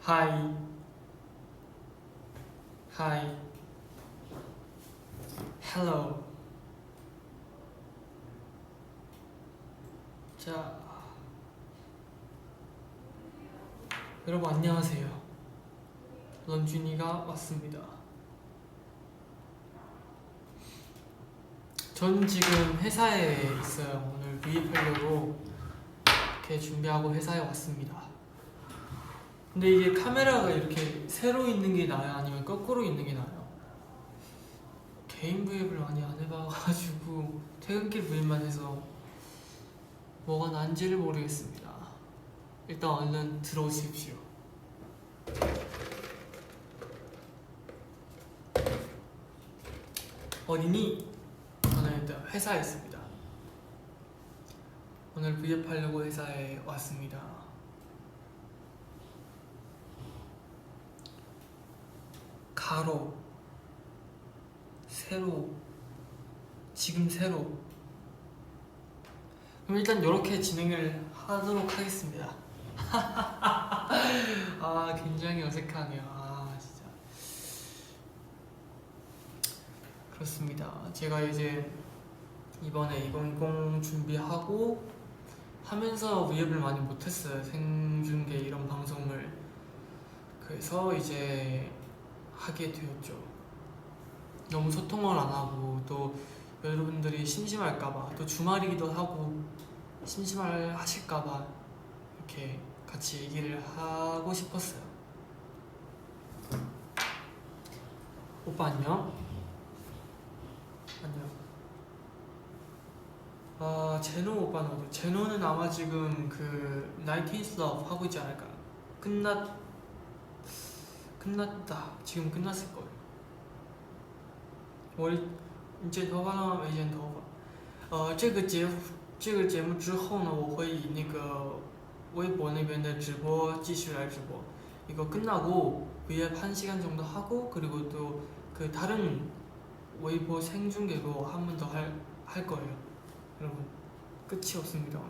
하이 하이 헬로. 자, 여러분 안녕하세요. 런쥔이가 왔습니다. 전 지금 회사에 있어요. 오늘 브이앱하려고 이렇게 준비하고 회사에 왔습니다. 근데 이게 카메라가 이렇게 세로 있는 게 나아요? 아니면 거꾸로 있는 게 나아요? 개인 브이앱을 많이 안 해봐가지고 퇴근길 브이앱만 해서 뭐가 난지를 모르겠습니다. 일단 얼른 들어오십시오. 어디니? 저는 일단 회사에 있습니다. 오늘 브이앱 하려고 회사에 왔습니다. 가로, 세로, 지금 세로. 그럼 일단 이렇게 진행을 하도록 하겠습니다. 아, 굉장히 어색하네요. 아, 진짜. 그렇습니다. 제가 이제 이번에 2020 준비하고 하면서 브이앱을 많이 못했어요. 생중계 이런 방송을. 그래서 이제 하게 되었죠. 너무 소통을 안 하고 또 여러분들이 심심할까봐, 또 주말이기도 하고 심심하실까봐 이렇게 같이 얘기를 하고 싶었어요. 오빠 안녕. 안녕. 아, 제노 오빠는 어디? 제노는 아마 지금 그 19th Love 하고 있지 않을까? 끝났다. 지금 끝났을 거예요. 我这头发呢没剪头发。这个节目之后呢，我会以那个微博那边的直播继续来直播。이거 끝나고 브이앱 1시간 정도 하고 그리고 또 그 다른 웨이보 생중계로 한 번 더 할 거예요. 여러분 끝이 없습니다.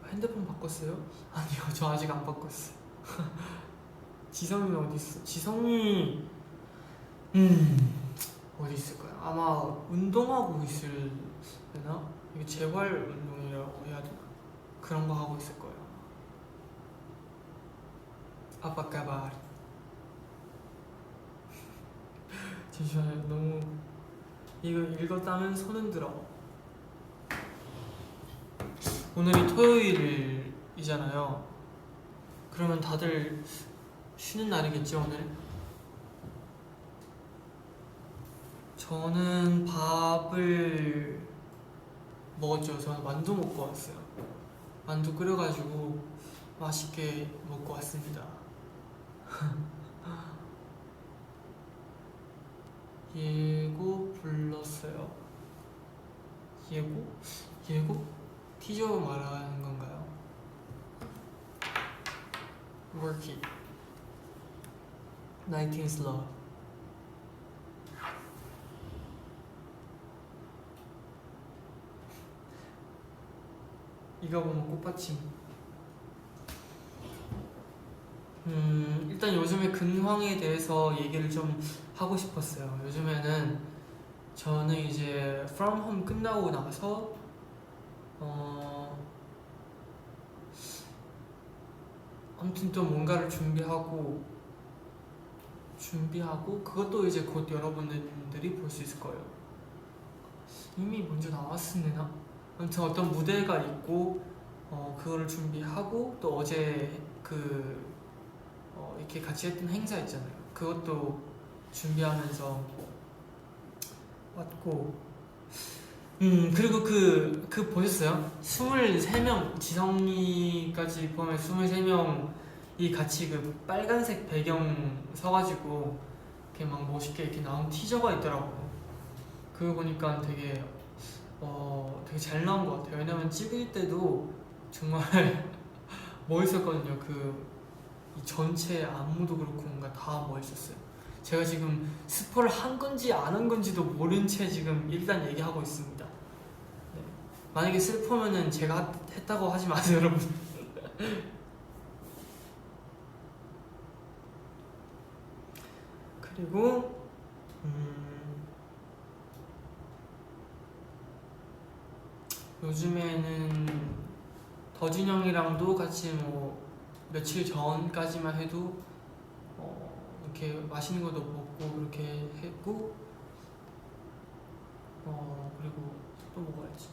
핸드폰 바꿨어요? 아니요, 저 아직 안 바꿨어요. 지성이는 어디 있어? 지성이 어디 있을까요? 아마 운동하고 있을려나? 이게 재활 운동이라고 해야 되나? 그런 거 하고 있을 거예요. 아빠까발. 잠시만요. 너무 이거 읽었다면 손은 들어. 오늘이 토요일이잖아요. 그러면 다들 쉬는 날이겠죠, 오늘? 저는 밥을 먹었죠. 저는 만두 먹고 왔어요. 만두 끓여가지고 맛있게 먹고 왔습니다. 예고 불렀어요. 예고? 예고? 티저 말하는 건가요? Work it. 19th Love. 이거 보면 꽃받침. 일단 요즘에 근황에 대해서 얘기를 좀 하고 싶었어요. 요즘에는 저는 이제 From Home 끝나고 나서 아무튼 또 뭔가를 준비하고 그것도 이제 곧 여러분들이 볼 수 있을 거예요. 이미 먼저 나왔으나 아무튼 어떤 무대가 있고 그거를 준비하고 또 어제 이렇게 같이 했던 행사 있잖아요. 그것도 준비하면서 왔고 그리고 그 보셨어요? 23명 지성이까지 포함해 23명이 같이 그 빨간색 배경 서가지고 이렇게 막 멋있게 이렇게 나온 티저가 있더라고요. 그거 보니까 되게 잘 나온 것 같아요. 왜냐면 찍을 때도 정말 멋있었거든요. 이 전체 안무도 그렇고 뭔가 다 멋있었어요. 제가 지금 스포를 한 건지 안 한 건지도 모른 채 지금 일단 얘기하고 있습니다. 네. 만약에 슬퍼면은 제가 했다고 하지 마세요, 여러분. 그리고 요즘에는 더진 형이랑도 같이 뭐 며칠 전까지만 해도 이렇게 맛있는 것도 먹고 그렇게 했고 그리고 또 먹어야지.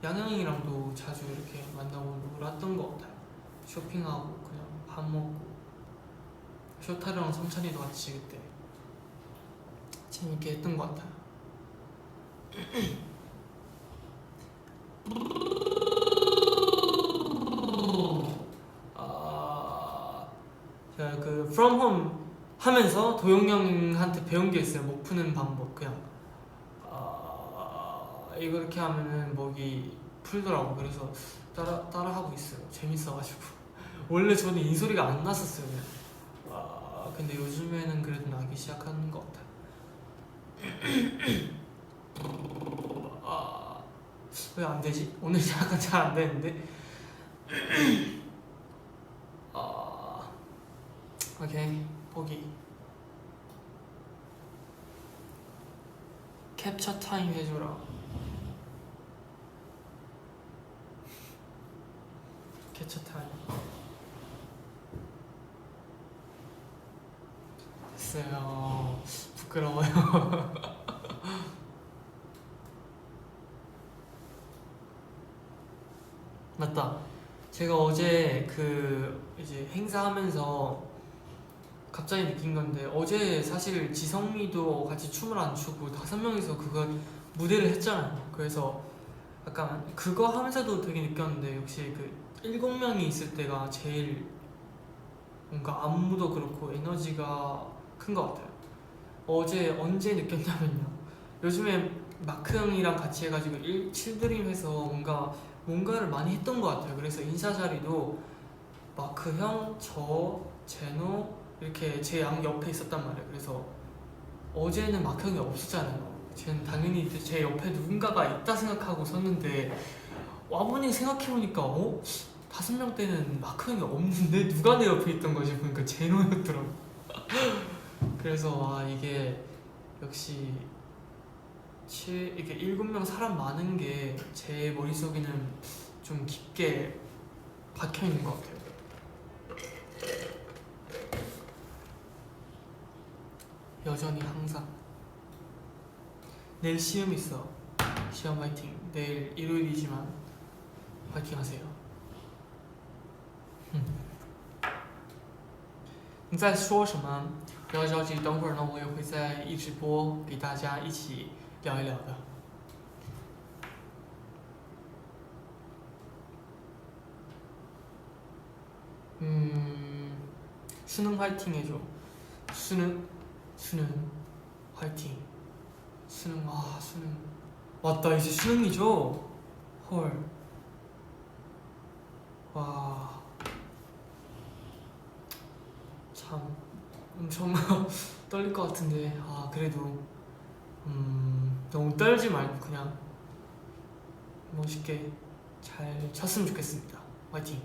양양이랑도 자주 이렇게 만나고 놀았던 것 같아요. 쇼핑하고 그냥 밥 먹고 쇼타르랑 성찬이도 같이 그때 재밌게 했던 것 같아요. 제가 그 From Home 하면서 도영 형한테 배운 게 있어요. 목 푸는 방법. 그냥 이거 이렇게 하면은 목이 풀더라고. 그래서 따라 하고 있어요. 재밌어가지고. 원래 저는 이 소리가 안 났었어요. 그냥. 근데 요즘에는 그래도 나기 시작하는 것 같아요. 왜 안 되지? 오늘 약간 잘 안 되는데. 오케이, 보기. 캡처 타임 해줘라. 캡처 타임. 됐어요. 부끄러워요. 맞다. 제가 어제 그 이제 행사하면서 갑자기 느낀 건데, 어제 사실 지성이도 같이 춤을 안 추고 5명이서 그거 무대를 했잖아요. 그래서 약간 그거 하면서도 되게 느꼈는데, 역시 그 7명이 있을 때가 제일 뭔가 안무도 그렇고 에너지가 큰 것 같아요. 어제 언제 느꼈냐면요, 요즘에 마크 형이랑 같이 해가지고 7드림 해서 뭔가를 많이 했던 것 같아요. 그래서 인사 자리도 마크 형, 저, 제노 이렇게 제 양 옆에 있었단 말이에요. 그래서 어제는 마크 형이 없었잖아요. 쟤는 당연히 제 옆에 누군가가 있다 생각하고 섰는데, 와보니 생각해보니까 5명 때는 마크 형이 없는데 누가 내 옆에 있던 거지 보니까 제노였더라고. 그래서 이게 역시 이렇게 7명 사람 많은 게 제 머릿속에는 좀 깊게 박혀있는 것 같아요. 여전히 항상. 내일 시험 있어. 시험 화이팅. 내일 일요일이지만 화이팅 하세요. 你在说什么？不要着急，等会儿呢，我也会在一直播给大家一起聊一聊的。 수능 화이팅 해줘. 수능 화이팅. 수능. 맞다, 이제 수능이죠? 헐. 와, 참 엄청 떨릴 것 같은데, 그래도 너무 떨지 말고 그냥 멋있게 잘 쳤으면 좋겠습니다. 화이팅.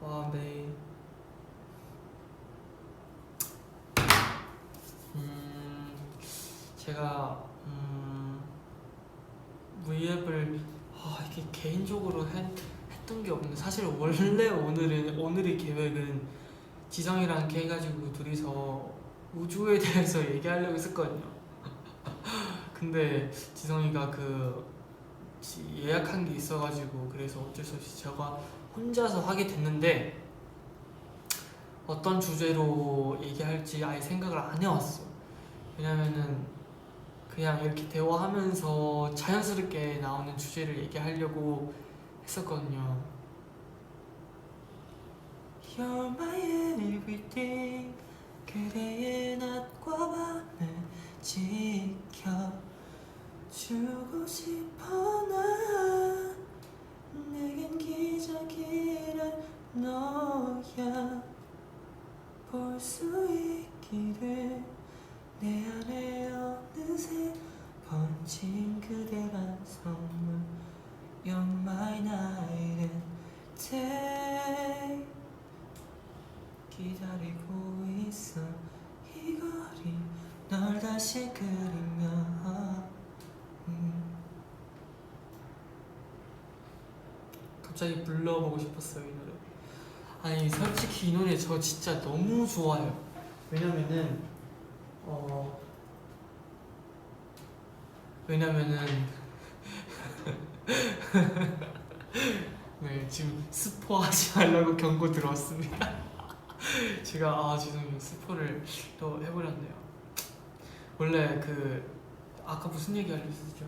와, 네. 제가 V앱을 이렇게 개인적으로 했던 게 없는데, 사실 원래 오늘의 계획은 지성이랑 이렇게 해가지고 둘이서 우주에 대해서 얘기하려고 했었거든요. 근데 지성이가 예약한 게 있어가지고, 그래서 어쩔 수 없이 제가 혼자서 하게 됐는데, 어떤 주제로 얘기할지 아예 생각을 안 해왔어. 왜냐면은 그냥 이렇게 대화하면서 자연스럽게 나오는 주제를 얘기하려고 했었거든요. You're my everything. 그대의 낮과 밤을 지켜주고 싶어. 난 내겐 night day 기다리고 있어 이 거리 널 다시 그리며 갑자기 불러보고 싶었어요 이 노래. 아니 솔직히 이 노래 저 진짜 너무 좋아요. 왜냐면은 네 지금 스포하지 말라고 경고 들어왔습니다. 제가 죄송해요 스포를 또 해버렸네요. 원래 아까 무슨 얘기 하려고 했었죠?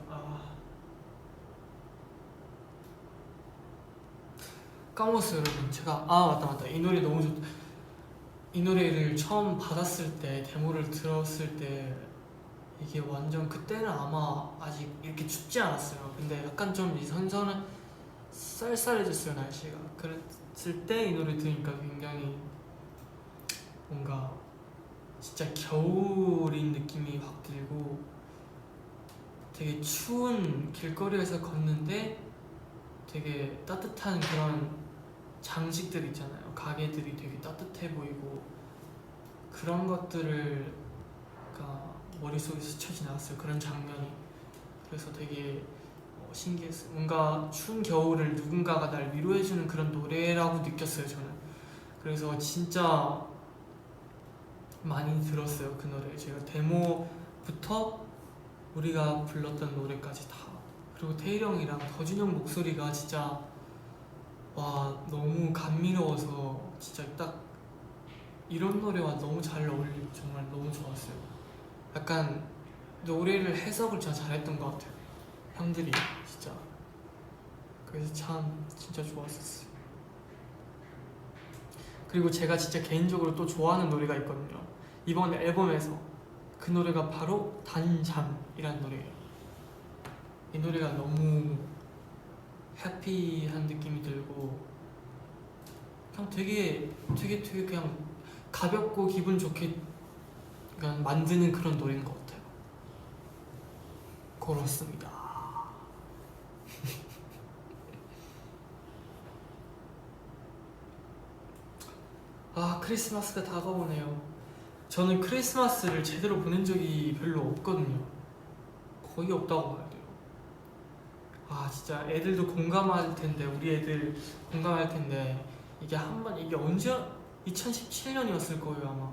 까먹었어요 여러분. 제가 맞다 이 노래 너무 좋다. 이 노래를 처음 받았을 때 데모를 들었을 때 이게 완전 그때는 아마 아직 이렇게 춥지 않았어요. 근데 약간 좀 이 선선한 쌀쌀해졌어요 날씨가. 그랬을 때 이 노래 들으니까 굉장히 뭔가 진짜 겨울인 느낌이 확 들고 되게 추운 길거리에서 걷는데 되게 따뜻한 그런 장식들 있잖아요. 가게들이 되게 따뜻해 보이고 그런 것들을 머릿속에 스쳐 지나갔어요. 그런 장면이. 그래서 되게 신기했어요. 뭔가 추운 겨울을 누군가가 날 위로해주는 그런 노래라고 느꼈어요 저는. 그래서 진짜 많이 들었어요 그 노래. 제가 데모부터 우리가 불렀던 노래까지 다. 그리고 태일 형이랑 더준 형 목소리가 진짜 너무 감미로워서 진짜 딱 이런 노래와 너무 잘 어울리고 정말 너무 좋았어요. 약간 노래를 해석을 진짜 잘했던 것 같아요 형들이 진짜. 그래서 참 진짜 좋았었어요. 그리고 제가 진짜 개인적으로 또 좋아하는 노래가 있거든요 이번 앨범에서. 그 노래가 바로 단잠이라는 노래예요. 이 노래가 너무 해피한 느낌이 들고 그냥 되게 그냥 가볍고 기분 좋게 그냥 만드는 그런 노래인 것 같아요. 그렇습니다. 크리스마스가 다가오네요. 저는 크리스마스를 제대로 보낸 적이 별로 없거든요. 거의 없다고 봐야 돼요. 진짜 애들도 공감할 텐데, 우리 애들 공감할 텐데, 이게 언제 2017년이었을 거예요 아마.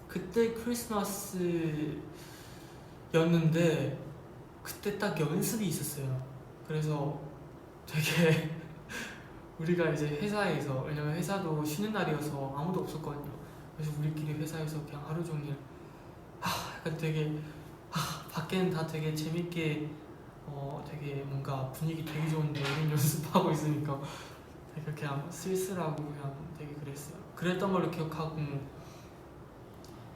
그때 크리스마스였는데 그때 딱 연습이 있었어요. 그래서 되게 우리가 이제 회사에서, 왜냐면 회사도 쉬는 날이어서 아무도 없었거든요. 그래서 우리끼리 회사에서 그냥 하루 종일 약간 되게 밖에는 다 되게 재밌게 되게 뭔가 분위기 되게 좋은데 우린 연습하고 있으니까 되게 그냥 쓸쓸하고 그냥 되게 그랬어요. 그랬던 걸로 기억하고,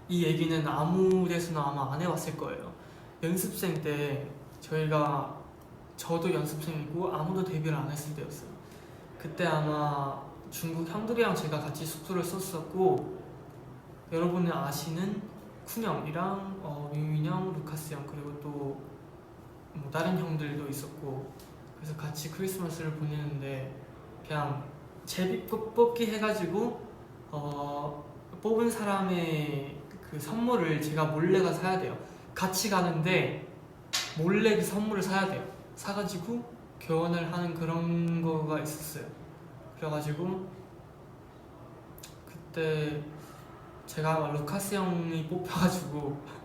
이 얘기는 아무 데서나 아마 안 해봤을 거예요. 연습생 때 저도 연습생이고 아무도 데뷔를 안 했을 때였어요. 그때 아마 중국 형들이랑 제가 같이 숙소를 썼었고, 여러분이 아시는 쿤형이랑 유민 형, 루카스 형, 그리고 또 다른 형들도 있었고, 그래서 같이 크리스마스를 보내는데 그냥 제비 뽑기 해가지고 뽑은 사람의 그 선물을 제가 몰래가 사야 돼요. 같이 가는데 몰래 그 선물을 사야 돼요. 사가지고 교환을 하는 그런 거가 있었어요. 그래가지고 그때 제가 루카스 형이 뽑혀가지고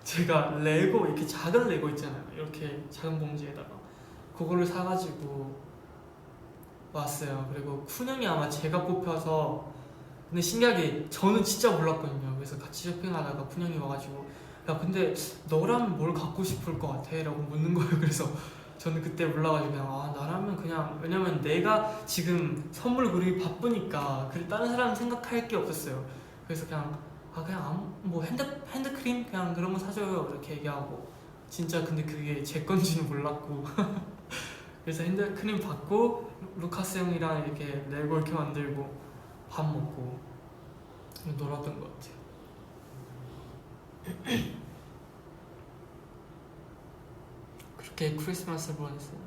제가 레고, 이렇게 작은 레고 있잖아요, 이렇게 작은 봉지에다가 그거를 사가지고 왔어요. 그리고 쿤 형이 아마 제가 뽑혀서, 근데 신기하게 저는 진짜 몰랐거든요. 그래서 같이 쇼핑하다가 쿤 형이 와가지고 야 근데 너라면 뭘 갖고 싶을 것 같아? 라고 묻는 거예요. 그래서 저는 그때 몰라가지고 그냥 나라면 그냥, 왜냐면 내가 지금 선물 고르기 바쁘니까 다른 사람 생각할 게 없었어요. 그래서 그냥 뭐 핸드크림 그냥 그런 거 사줘요 이렇게 얘기하고, 진짜 근데 그게 제 건지는 몰랐고 그래서 핸드크림 받고 루카스 형이랑 이렇게 레고 이렇게 만들고 밥 먹고 놀았던 것 같아요. 그렇게 크리스마스를 보냈어요.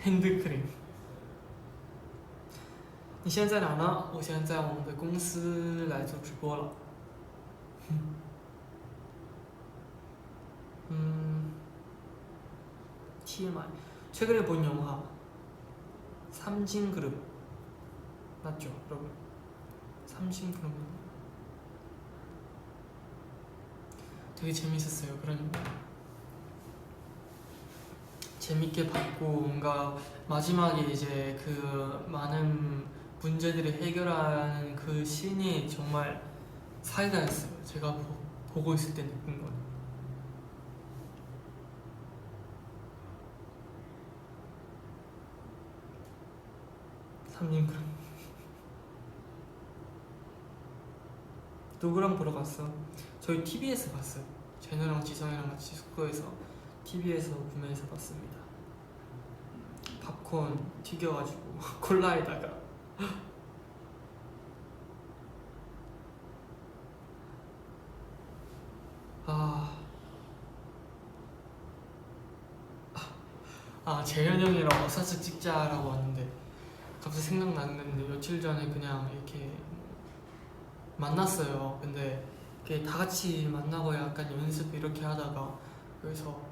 핸드크림. 你现在在哪呢？我现在在我们的公司来做直播了。 TMI. 최근에 본 영화 삼진그룹 맞죠, 여러분? 삼진그룹 되게 재밌었어요. 그런 영화 재밌게 봤고, 뭔가 마지막에 이제 그 많은 문제들을 해결하는 그 씬이 정말 사이다였어요. 제가 보고 있을 때 느낀 건. 삼진그룹. 누구랑 보러 갔어? 저희 TV에서 봤어요. 제노랑 지성이랑 같이 숙소에서 TV에서 구매해서 봤습니다. 팝콘 튀겨가지고 콜라에다가. 재현이 형이랑 어사스 찍자라고 왔는데 갑자기 생각났는데, 며칠 전에 그냥 이렇게 만났어요. 근데 이렇게 다 같이 만나고 약간 연습 이렇게 하다가, 그래서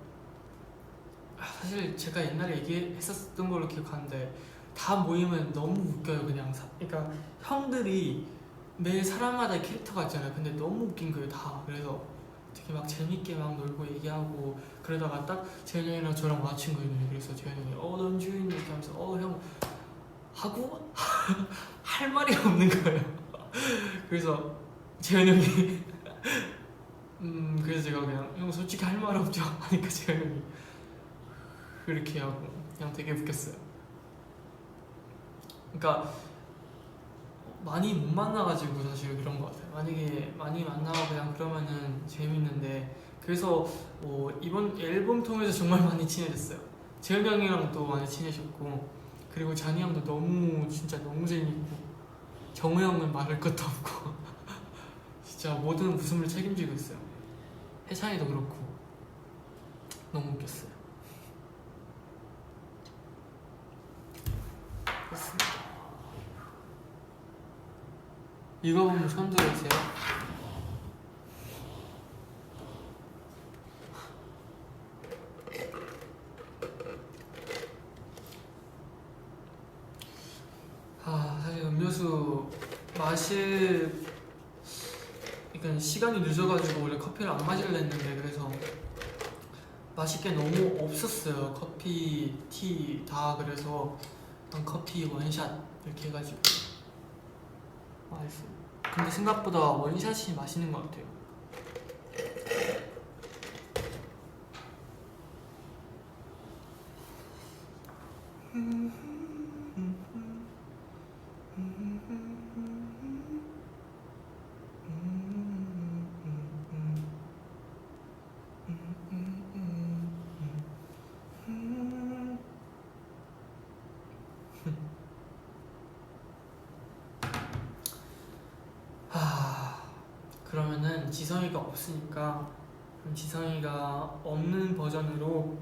사실 제가 옛날에 얘기했었던 걸로 기억하는데, 다 모이면 너무 웃겨요. 그냥 그러니까 형들이 매 사람마다 캐릭터가 있잖아요. 근데 너무 웃긴 거예요, 다. 그래서 되게 막 재밌게 막 놀고 얘기하고 그러다가 딱 재현이 형이랑 저랑 마주친 거예요. 그래서 재현이 형이 넌 주인 이렇게 하면서 형 하고 할 말이 없는 거예요. 그래서 재현이 형이 그래서 제가 그냥 형 솔직히 할 말 없죠 하니까 재현이 형이 그렇게 하고 그냥 되게 웃겼어요. 그러니까 많이 못 만나가지고 사실 그런 것 같아요. 만약에 많이 만나고 그냥 그러면은 재밌는데, 그래서 이번 앨범 통해서 정말 많이 친해졌어요. 재현이 형이랑 또 많이 친해졌고, 그리고 잔이 형도 진짜 너무 재밌고, 정우 형은 말할 것도 없고 진짜 모든 웃음을 책임지고 있어요. 해찬이도 그렇고 너무 웃겼어요. 그렇습니다. 읽어보면 처음 들으세요? 사실 음료수 그러니까 시간이 늦어가지고 원래 커피를 안 마시려 했는데, 그래서 마실 게 너무 없었어요. 커피, 티 다. 그래서 커피 원샷 이렇게 해가지고 맛있어요. 근데 생각보다 원샷이 맛있는 것 같아요. 그러면은 지성이가 없으니까, 그럼 지성이가 없는 버전으로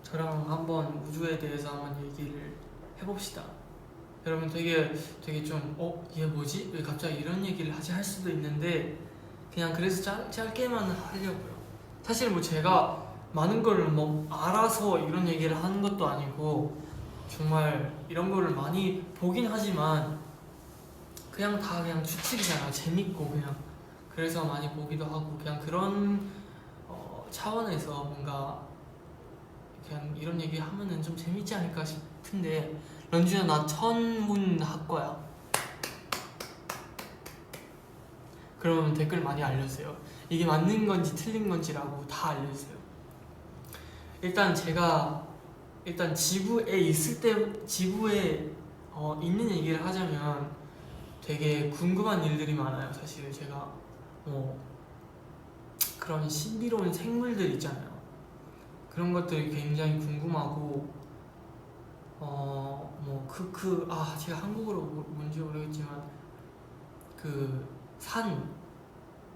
저랑 한번 우주에 대해서 한번 얘기를 해봅시다. 여러분 되게 좀 얘 뭐지? 왜 갑자기 이런 얘기를 하지? 할 수도 있는데, 그냥 그래서 짧게만 하려고요. 사실 뭐 제가 많은 걸 뭐 알아서 이런 얘기를 하는 것도 아니고, 정말 이런 거를 많이 보긴 하지만 그냥 다 그냥 추측이잖아. 재밌고 그냥 그래서 많이 보기도 하고, 그냥 그런 차원에서 뭔가 그냥 이런 얘기 하면은 좀 재밌지 않을까 싶은데. 런쥔아, 나 천문학과야. 그러면 댓글 많이 알려주세요. 이게 맞는 건지 틀린 건지라고 다 알려주세요. 일단 제가 지구에 있을 때, 지구에 있는 얘기를 하자면 되게 궁금한 일들이 많아요. 사실 제가 그런 신비로운 생물들 있잖아요. 그런 것들이 굉장히 궁금하고, 제가 한국어로 뭔지 모르겠지만 그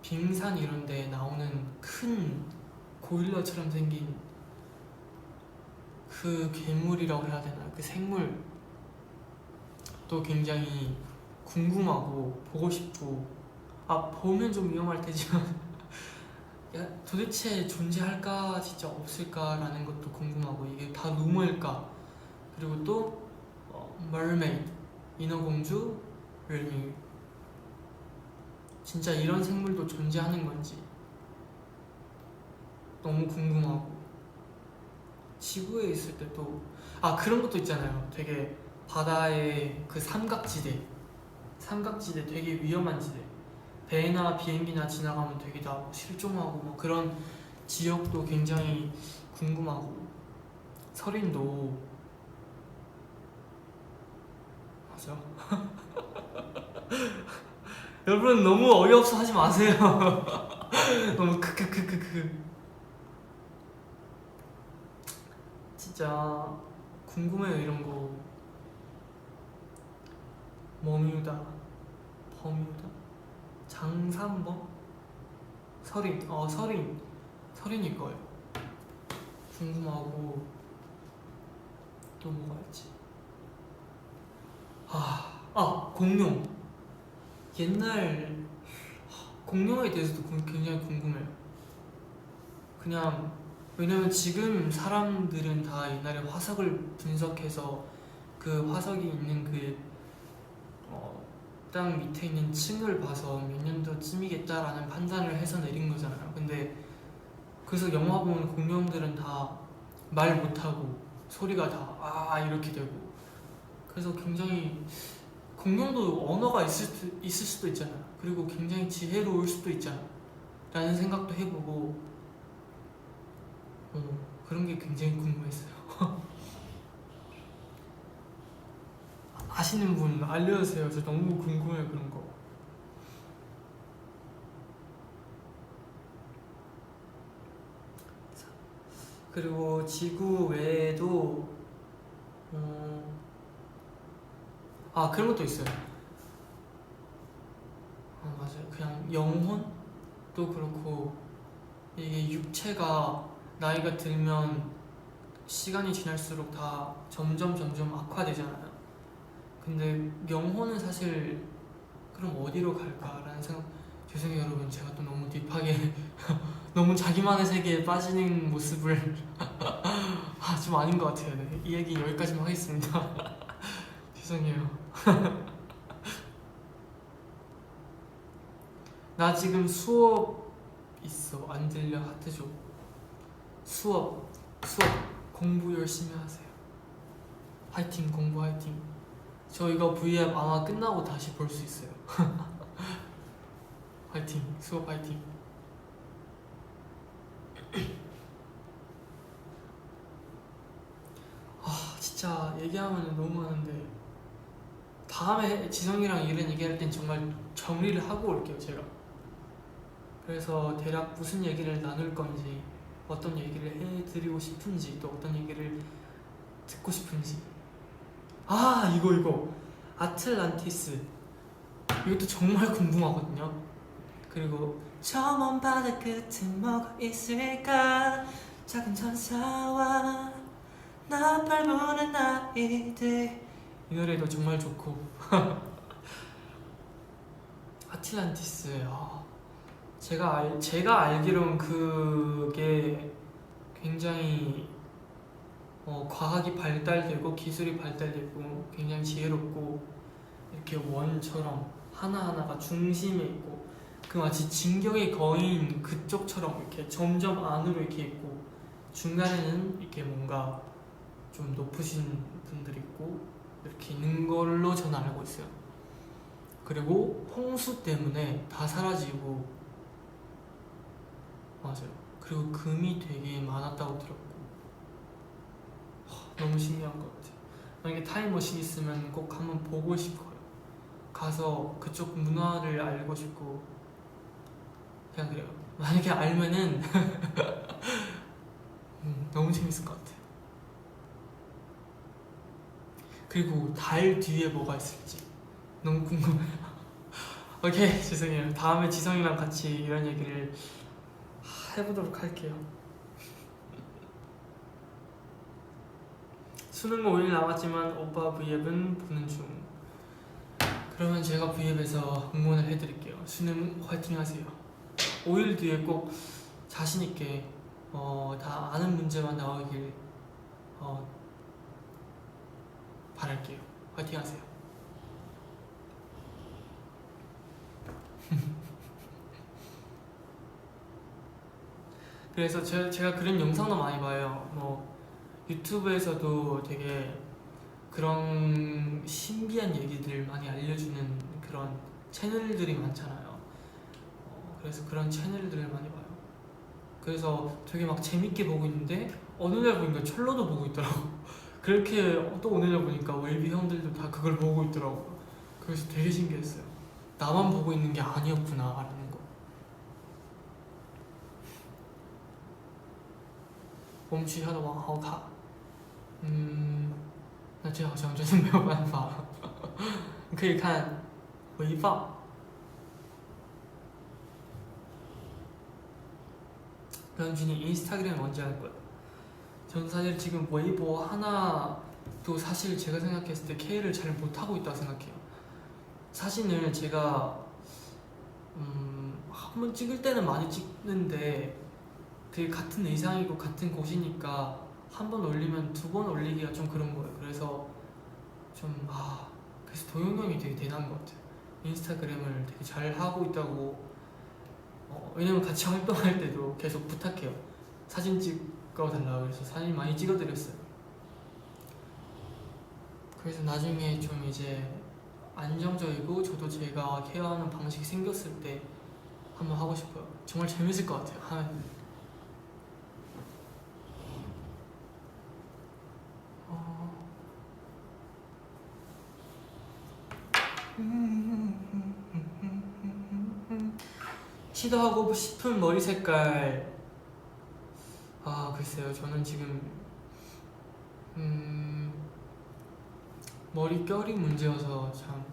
빙산 이런 데 나오는 큰 고릴라처럼 생긴 그 괴물이라고 해야 되나, 그 생물 또 굉장히 궁금하고 보고 싶고, 아 보면 좀 위험할 테지만 야, 도대체 존재할까 진짜 없을까라는 것도 궁금하고, 이게 다 루머일까. 그리고 또 mermaid, 인어공주를 진짜 이런 생물도 존재하는 건지 너무 궁금하고, 지구에 있을 때 또 그런 것도 있잖아요. 되게 바다의 그 삼각지대 되게 위험한 지대, 배나 비행기나 지나가면 되게 다 실종하고 뭐 그런 지역도 굉장히 궁금하고, 설인도 맞아. 여러분 너무 어이없어 하지 마세요. 너무 크크크크크. 진짜 궁금해요 이런 거. 머뮤다, 버뮤다, 장산범, 설인일 거예요. 궁금하고, 또 뭐가 있지? 공룡. 옛날 공룡에 대해서도 굉장히 궁금해요. 그냥 왜냐면 지금 사람들은 다 옛날에 화석을 분석해서 그 화석이 있는 그 땅 밑에 있는 층을 봐서 몇 년도쯤이겠다라는 판단을 해서 내린 거잖아요. 근데 그래서 영화 보면 공룡들은 다 말 못하고 소리가 다 이렇게 되고, 그래서 굉장히 공룡도 언어가 있을 수도 있잖아요. 그리고 굉장히 지혜로울 수도 있잖아 라는 생각도 해보고, 그런 게 굉장히 궁금했어요. 아시는 분 알려주세요. 저 너무 궁금해요 그런 거. 그리고 지구 외에도 그런 것도 있어요. 맞아요. 그냥 영혼도 그렇고, 이게 육체가 나이가 들면 시간이 지날수록 다 점점 악화되잖아요. 근데 영혼은 사실 그럼 어디로 갈까라는 생각. 죄송해요 여러분, 제가 또 너무 딥하게 너무 자기만의 세계에 빠지는 모습을 좀 아닌 것 같아요. 네. 이 얘기 여기까지만 하겠습니다. 죄송해요. 나 지금 수업 있어. 안 들려? 하트 줘. 수업 공부 열심히 하세요. 화이팅. 공부 화이팅. 저 이거 V앱 아마 끝나고 다시 볼 수 있어요. 화이팅. 수업 화이팅. 진짜 얘기하면 너무 많은데 다음에 지성이랑 이런 얘기할 땐 정말 정리를 하고 올게요 제가. 그래서 대략 무슨 얘기를 나눌 건지, 어떤 얘기를 해드리고 싶은지, 또 어떤 얘기를 듣고 싶은지. 이거 아틀란티스, 이것도 정말 궁금하거든요. 그리고 저 먼 바다 끝에 뭐가 있을까, 작은 천사와 나 밟는 아이들, 이 노래도 정말 좋고. 아틀란티스, 제가 알기론 그게 굉장히 과학이 발달되고 기술이 발달되고 굉장히 지혜롭고, 이렇게 원처럼 하나하나가 중심에 있고, 그 마치 진격의 거인 그쪽처럼 이렇게 점점 안으로 이렇게 있고, 중간에는 이렇게 뭔가 좀 높으신 분들이 있고 이렇게 있는 걸로 저는 알고 있어요. 그리고 홍수 때문에 다 사라지고, 맞아요. 그리고 금이 되게 많았다고 들었고, 너무 신기한 것 같아요. 만약에 타임머신 있으면 꼭 한번 보고 싶어요. 가서 그쪽 문화를 알고 싶고, 그냥 그래요. 만약에 알면은 너무 재밌을 것 같아요. 그리고 달 뒤에 뭐가 있을지 너무 궁금해요. 오케이, 죄송해요. 다음에 지성이랑 같이 이런 얘기를 해보도록 할게요. 수능 5일 남았지만 오빠 V앱은 보는 중. 그러면 제가 V앱에서 응원을 해드릴게요. 수능 화이팅 하세요. 5일 뒤에 꼭 자신있게 다 아는 문제만 나오길 바랄게요. 화이팅 하세요. 그래서 제가 그런 영상도 많이 봐요. 뭐 유튜브에서도 되게 그런 신기한 얘기들 많이 알려주는 그런 채널들이 많잖아요. 그래서 그런 채널들을 많이 봐요. 그래서 되게 막 재밌게 보고 있는데 어느 날 보니까 철러도 보고 있더라고. 그렇게 또 어느 날 보니까 웰비 형들도 다 그걸 보고 있더라고. 그래서 되게 신기했어요. 나만 보고 있는 게 아니었구나 라는 거.我们学校的网好卡，那这好像真的没有办法了。你可以看回放。 변준이 인스타그램 언제 할 거야? 전 사실 지금 웨이보 하나도 사실 제가 생각했을 때 K를 잘 못하고 있다고 생각해요. 사진을 제가 한 번 찍을 때는 많이 찍는데 그게 같은 의상이고 같은 곳이니까 한 번 올리면 두 번 올리기가 좀 그런 거예요. 그래서 그래서 도영 형이 되게 대단한 것 같아요. 인스타그램을 되게 잘 하고 있다고. 왜냐면 같이 활동할 때도 계속 부탁해요. 사진 찍어달라고. 그래서 사진 많이 찍어드렸어요. 그래서 나중에 좀 이제 안정적이고 저도 제가 케어하는 방식이 생겼을 때 한번 하고 싶어요. 정말 재밌을 것 같아요. 하면. 시도하고 싶은 머리 색깔. 글쎄요. 저는 지금 머릿결이 문제여서 참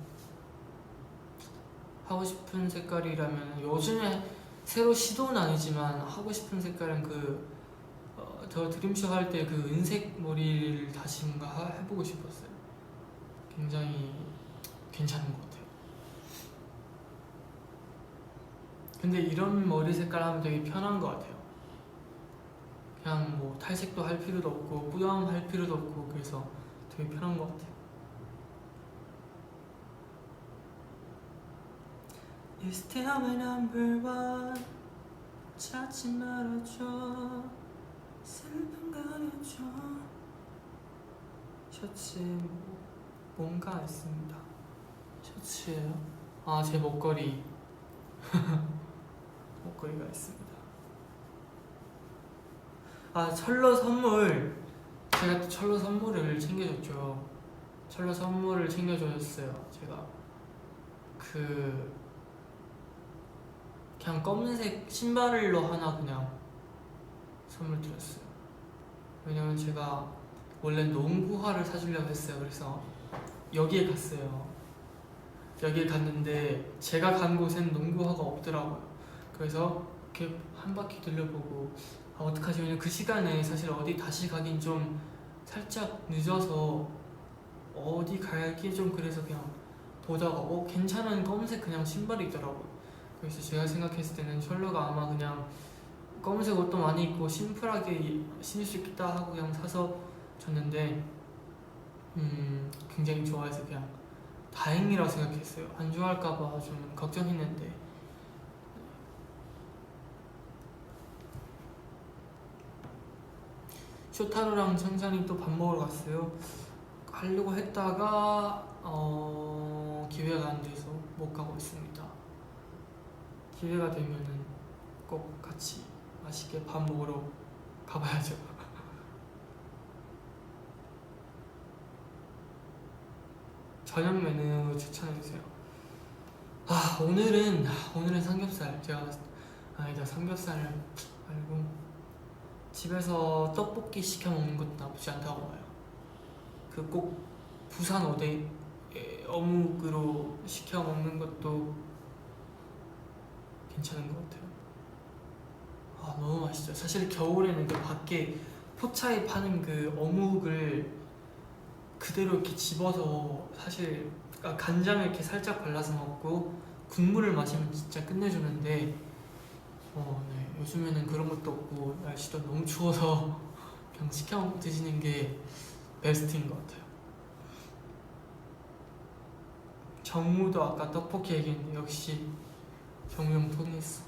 하고 싶은 색깔이라면 요즘에 새로 시도는 아니지만 하고 싶은 색깔은 더 드림쇼 할 때 그 은색 머리를 다시 뭔가 해보고 싶었어요. 굉장히 괜찮은 것 같아요. 근데 이런 머리 색깔 하면 되게 편한 것 같아요. 그냥 뭐 탈색도 할 필요도 없고 뿌염 할 필요도 없고 그래서 되게 편한 것 같아요. You still my number one. 찾지 말아줘. 슬픔 가려줘. 셔츠 뭔가 있습니다. 셔츠예요? 제 목걸이. 목걸이가 있습니다. 철러 선물. 제가 또 철러 선물을 챙겨줬죠. 철러 선물을 챙겨줬어요. 제가 그냥 검은색 신발로 하나 그냥 선물 드렸어요. 왜냐면 제가 원래 농구화를 사주려고 했어요. 그래서 여기에 갔어요. 여기에 갔는데 제가 간 곳엔 농구화가 없더라고요. 그래서 이렇게 한 바퀴 들려보고 어떡하지? 왜냐면 그 시간에 사실 어디 다시 가긴 좀 살짝 늦어서 어디 갈기 좀 그래서 그냥 보다가 괜찮은 검은색 그냥 신발이 있더라고요. 그래서 제가 생각했을 때는 철러가 아마 그냥 검은색 옷도 많이 입고 심플하게 신을 수 있겠다 하고 그냥 사서 줬는데 굉장히 좋아해서 그냥 다행이라고 생각했어요. 안 좋아할까봐 좀 걱정했는데. 쇼타로랑 천산이 또 밥 먹으러 갔어요. 가려고 했다가 기회가 안 돼서 못 가고 있습니다. 기회가 되면은 꼭 같이 맛있게 밥 먹으러 가봐야죠. 저녁 메뉴 추천해주세요. 오늘은 삼겹살. 삼겹살 말고 집에서 떡볶이 시켜 먹는 것도 나쁘지 않다고 봐요. 꼭 부산 어묵으로 시켜 먹는 것도 괜찮은 것 같아요. 너무 맛있죠. 사실 겨울에는 그 밖에 포차에 파는 그 어묵을 그대로 이렇게 집어서 사실 간장을 이렇게 살짝 발라서 먹고 국물을 마시면 진짜 끝내주는데 네, 요즘에는 그런 것도 없고 날씨도 너무 추워서 그냥 시켜 드시는 게 베스트인 것 같아요. 정우도 아까 떡볶이 얘기했는데 역시 정우 형 통했어.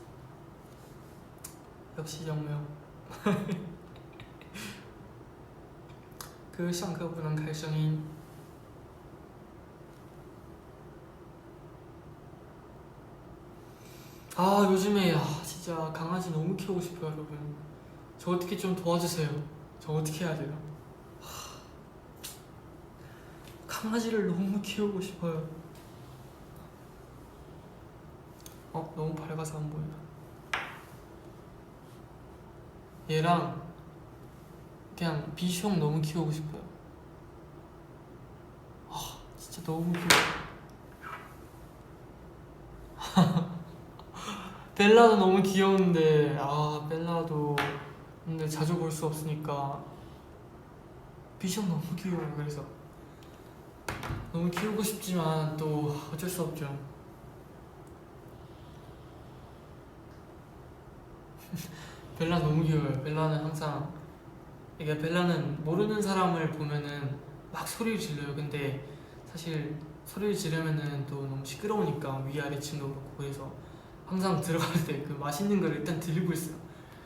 역시 정우 형. 上课不能开声音。 요즘에 진짜 강아지 너무 키우고 싶어요 여러분. 저 어떻게 좀 도와주세요. 저 어떻게 해야 돼요? 강아지를 너무 키우고 싶어요. 너무 밝아서 안 보인다. 얘랑 그냥 비숑 너무 키우고 싶어요. 진짜 너무 귀여워. 벨라도 너무 귀여운데 벨라도 근데 자주 볼 수 없으니까 비숑 너무 귀여워요. 그래서 너무 키우고 싶지만 또 어쩔 수 없죠. 벨라 너무 귀여워요. 벨라는 항상 이게 벨라는 모르는 사람을 보면은 막 소리를 질러요. 근데 사실 소리를 지르면은 또 너무 시끄러우니까 위아래층도 그렇고 그래서 항상 들어갈 때 그 맛있는 걸 일단 들고 있어요.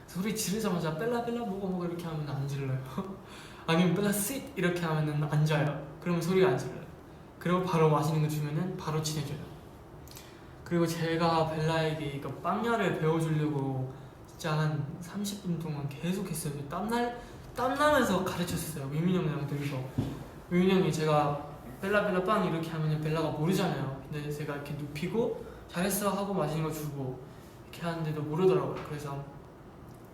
소리 지르자마자 벨라 벨라 먹어 이렇게 하면 안 질러요. 아니면 벨라 sit 이렇게 하면은 앉아요. 그러면 소리가 안 질러요. 그리고 바로 맛있는 거 주면은 바로 친해져요. 그리고 제가 벨라에게 이거 빵야를 배워주려고 진짜 한 30분 동안 계속 했어요. 땀나면서 가르쳤어요. 위민 형이랑 둘이서. 위민 형이 제가 벨라 벨라 빵 이렇게 하면 벨라가 모르잖아요. 근데 제가 이렇게 눕히고 잘했어 하고 맛있는 거 주고 이렇게 하는데도 모르더라고요. 그래서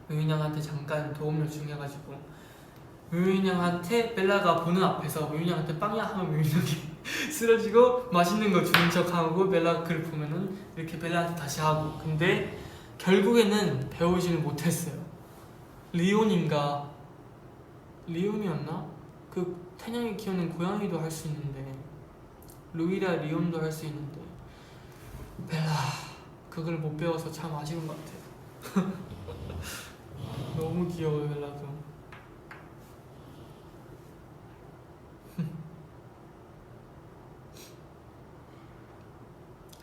위민 형한테 잠깐 도움 요청해가지고 위민 형한테 벨라가 보는 앞에서 위민 형한테 빵야 하면 위민 형이 쓰러지고 맛있는 거 주는 척하고 벨라 그걸 보면은 이렇게 벨라한테 다시 하고. 근데 결국에는 배우지를 못했어요. 리온이었나? 그 태냥이 키우는 고양이도 할 수 있는데 루이라 리온도 할 수 있는데 벨라 그걸 못 배워서 참 아쉬운 것 같아요. 너무 귀여워요 벨라도.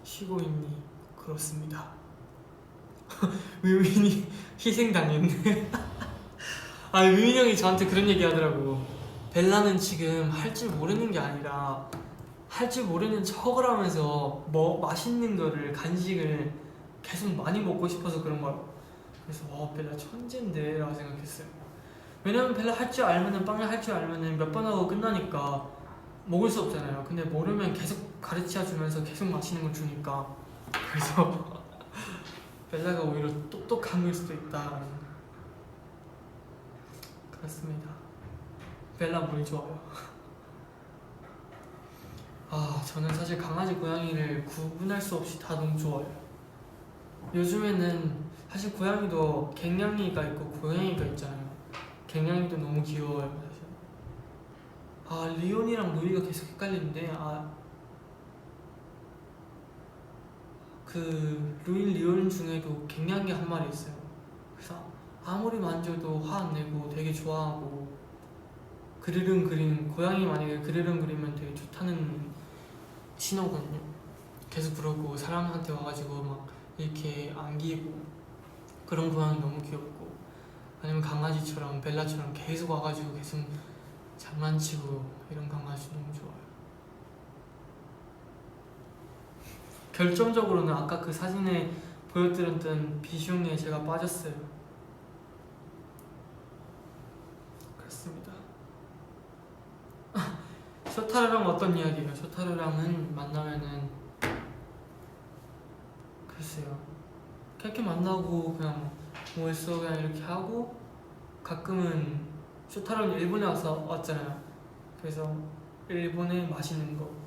쉬고 있니? 그렇습니다. 위민이 희생당했네. 위민 형이 저한테 그런 얘기 하더라고. 벨라는 지금 할 줄 모르는 게 아니라 할 줄 모르는 척을 하면서 맛있는 거를 간식을 계속 많이 먹고 싶어서 그런 거라고. 그래서 벨라 천재인데 라고 생각했어요. 왜냐면 벨라 할 줄 알면은 빵야 할 줄 알면은 몇 번 하고 끝나니까 먹을 수 없잖아요. 근데 모르면 계속 가르쳐 주면서 계속 맛있는 걸 주니까 그래서 벨라가 오히려 똑똑한 걸 수도 있다. 그렇습니다. 벨라 뭘 좋아요? 저는 사실 강아지 고양이를 구분할 수 없이 다 너무 좋아요. 요즘에는 사실 고양이도 갱냥이가 있고 고양이가 있잖아요. 갱냥이도 너무 귀여워요 사실. 리온이랑 루이가 계속 헷갈리는데 그 루이 리온 중에도 갱냥이 한 마리 있어요. 그래서 아무리 만져도 화 안 내고 되게 좋아하고 그르릉 그리는 고양이 만약에 그르릉 그리면 되게 좋다는 신호거든요. 계속 그러고 사람한테 와가지고 막 이렇게 안기고 그런 고양이 너무 귀엽고 아니면 강아지처럼 벨라처럼 계속 와가지고 계속 장난치고 이런 강아지 너무 좋아요. 결정적으로는 아까 그 사진에 보여드렸던 비숑에 제가 빠졌어요. 그렇습니다. 쇼타르랑 어떤 이야기예요? 쇼타르랑은 만나면은 글쎄요. 그렇게 만나고 그냥 뭐 했어 그냥 이렇게 하고 가끔은 쇼타르는 일본에 왔잖아요. 그래서 일본에 맛있는 거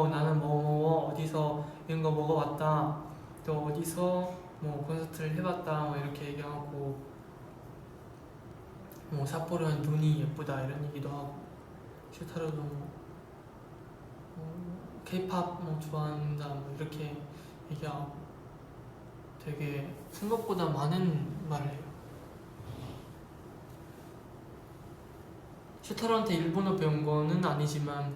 나는 어디서 이런 거 먹어봤다. 또 어디서 뭐 콘서트를 해봤다. 뭐 이렇게 얘기하고 뭐 삿포로는 눈이 예쁘다 이런 얘기도 하고, 슈타로도 K-팝 뭐 좋아한다 뭐 이렇게 얘기하고 되게 생각보다 많은 말을 해요. 슈타로한테 일본어 배운 거는 아니지만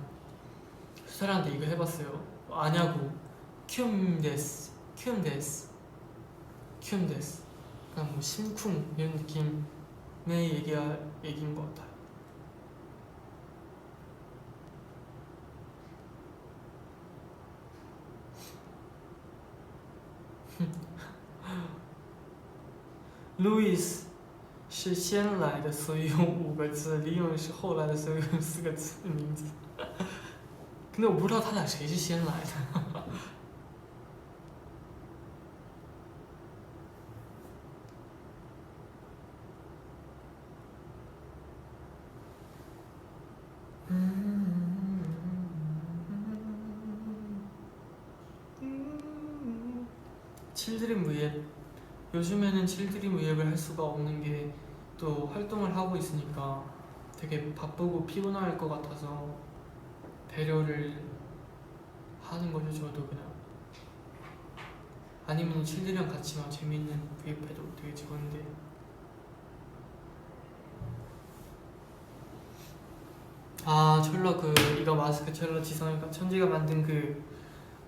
슈타로한테 이거 해봤어요. 아냐고 큐움데스 큐움데스 큐움데스, 그냥 뭐 심쿵 이런 느낌의 얘기인 것 같아요. 루이스 是先来的，所以用5个字。李勇是后来的，所以用4个字的名字。근데我不知道他俩谁是先来的。칠드림 V앱, 요즘에는 칠드림 V앱을 할 수가 없는 게 또 활동을 하고 있으니까 되게 바쁘고 피곤할 것 같아서 배려를 하는 거죠. 저도 그냥 아니면 칠드랑 같이 막 재밌는 V앱 해도 되게 좋은데. 아 철러 그 이거 마스크, 철러 지성이가 천지가 만든 그